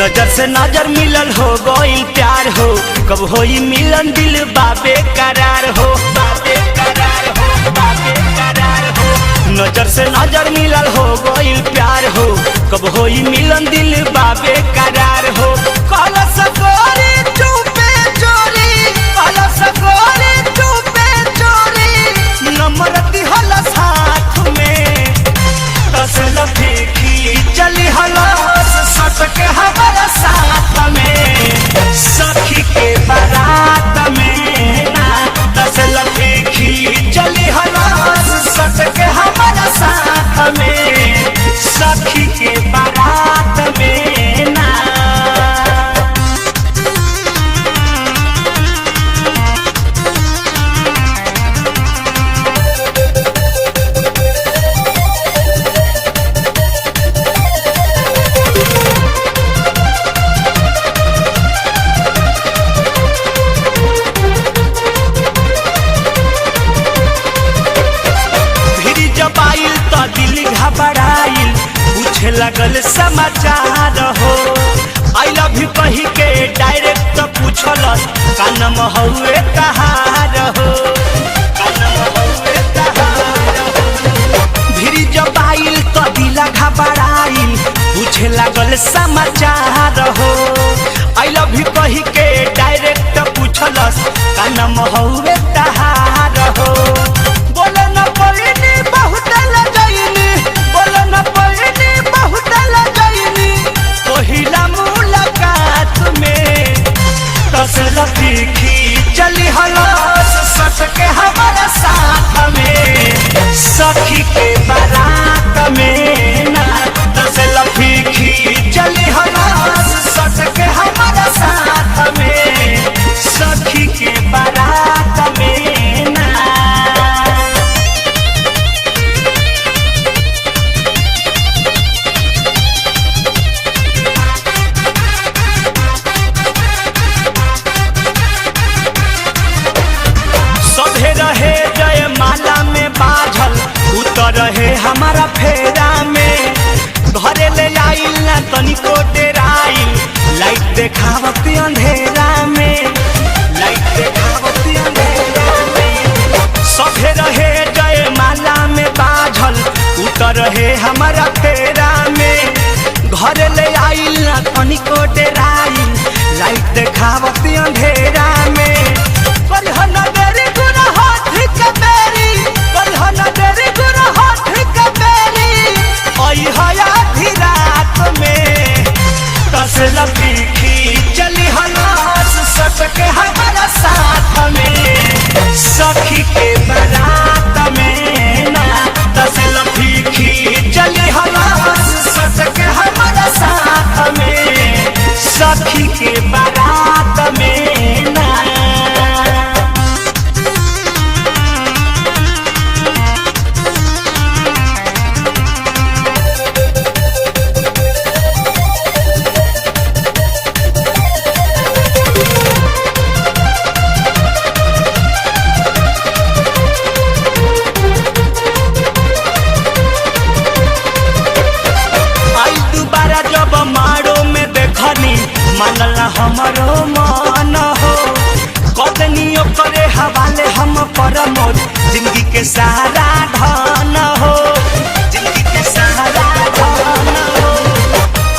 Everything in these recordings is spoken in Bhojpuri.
नजर से नजर मिलल हो गइल प्यार हो, कब होई मिलन दिल बाबे करार हो, बाबे करार हो, बाबे करार हो। नजर से नजर मिलल हो गइल प्यार हो, कब होई मिलन दिल बाबे करार हो। काला सकोरी चुपे चोरी, काला सकोरी चुपे चोरी, नम्रती हल साथ में तसल फेंकी चली हलस सट के हमारा साथ में, सखी के बारात में ना तसल फेंकी चली हलस सट के हमारा साथ में, सखी के बारात में ना। दिल घबराइल पूछे लगल समाचार हो, आई लव यू कही के डायरेक्ट पूछलस कानम हउए कहार हो, कानम हउए कहार हो। भिरी जब आइल तो दिल घबराइल पूछे लगल समाचार हो, आई लव यू कही के डायरेक्ट पूछलस कानम हउए कहार हो। बोले न पड़नी बहुत पहिला मुलाकात में तसल फेंकी चली हलस सट के हमारा साथ में, सखी के बारात में ना तसल फेंकी चली हलस सट के हमारा साथ में, सखी के बारात में ना। रहे हमारा फेरा में घरे ले आइल ना तनिको डेराइल, लाइट देखावत अंधेरा में, लाइट देखावत अंधेरा में। सभे रहे जय माला में बाझल उतर रहे हमारा फेरा में, घरे ले आइल ना तनिको डेराइल, लाइट देखावत अंधेरा में। तसल फेंकी चली हलस सट के हमारा साथ में, सखी के बारात में ना तसल फेंकी चली हलस सट के हमारा साथ में, सखी के बारात में ना। मानल हमरो मन हो कदनियो करे हवाले हम परमोद, जिंदगी के सहारा धन हो, जिंदगी के सहारा धन हो।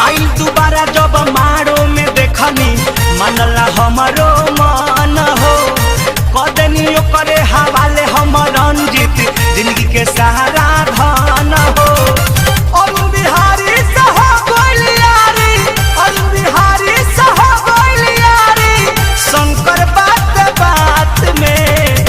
आई दोबारा जब मारो में देखनी मानल हमरो मन हो कदनियो करे हवाले हम रंजित, जिंदगी के सहारा धन हो। अरुण बिहारी शंकर बात बात में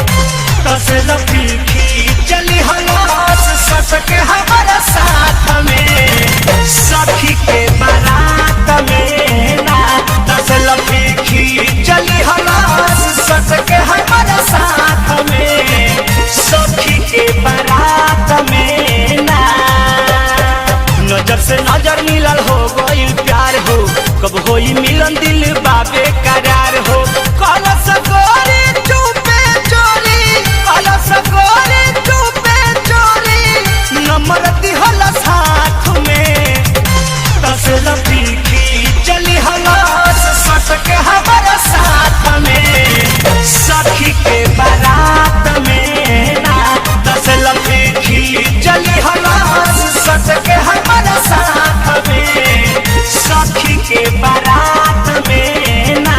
तसल फेंकी चली हलस सट के हमारा साथ में, सखी के बारात में ना तसल फेंकी चली हलस सट के हमारा साथ में, सखी के बारात सस के हमारा साथ में सखी के बारात में ना।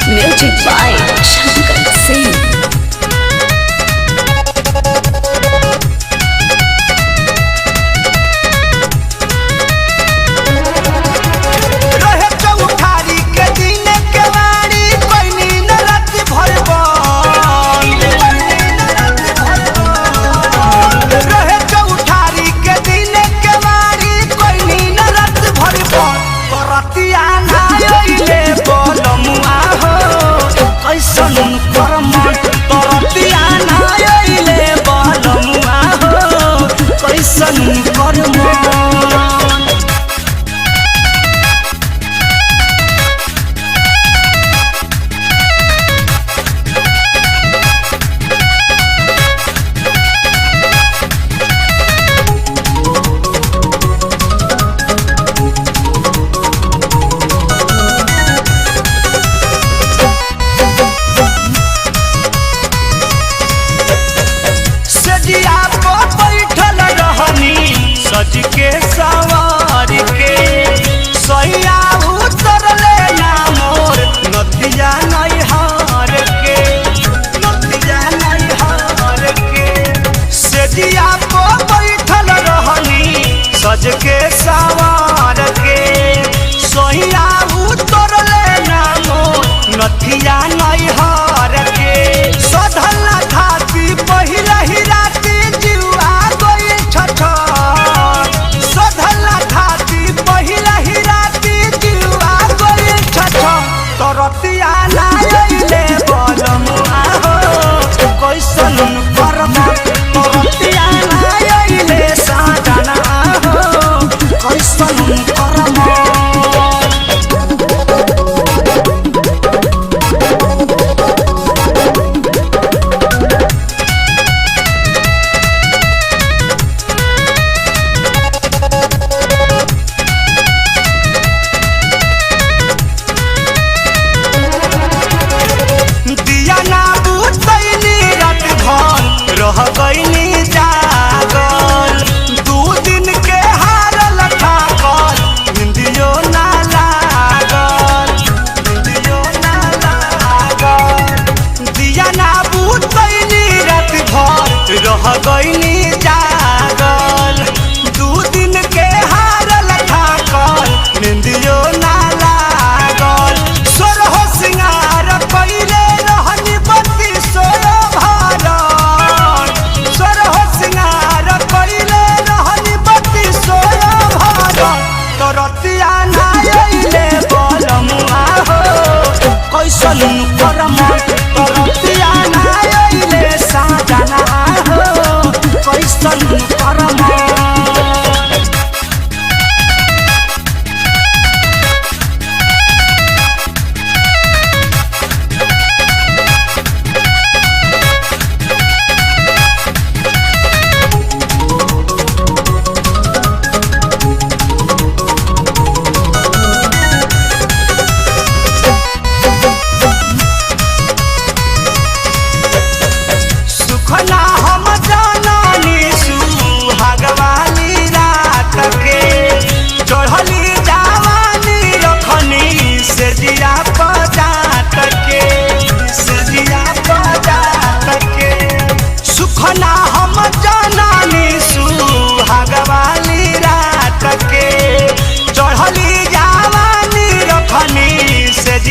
Music by Shankar Singh. सज के सवार के सैया उतरले ना मोर नदिया नैहार के, नदिया नैहार के सेजिया को बैठल रहनी सज के सवार के सैया उतरले ना मोर नदिया नैहार के। सधल खाती पहिला ही राती जुआ गई छठ तरतिया लाइले बलमुआ हो कैसन करबा तरतिया लाइले साजना हो कैसन करबा। रह गईनी जागल 2 दिन के हारल थाकल हिंदियो ना लागल, हिंदियो ना लागल दिया ना बुतैनी रात भर रह गईनी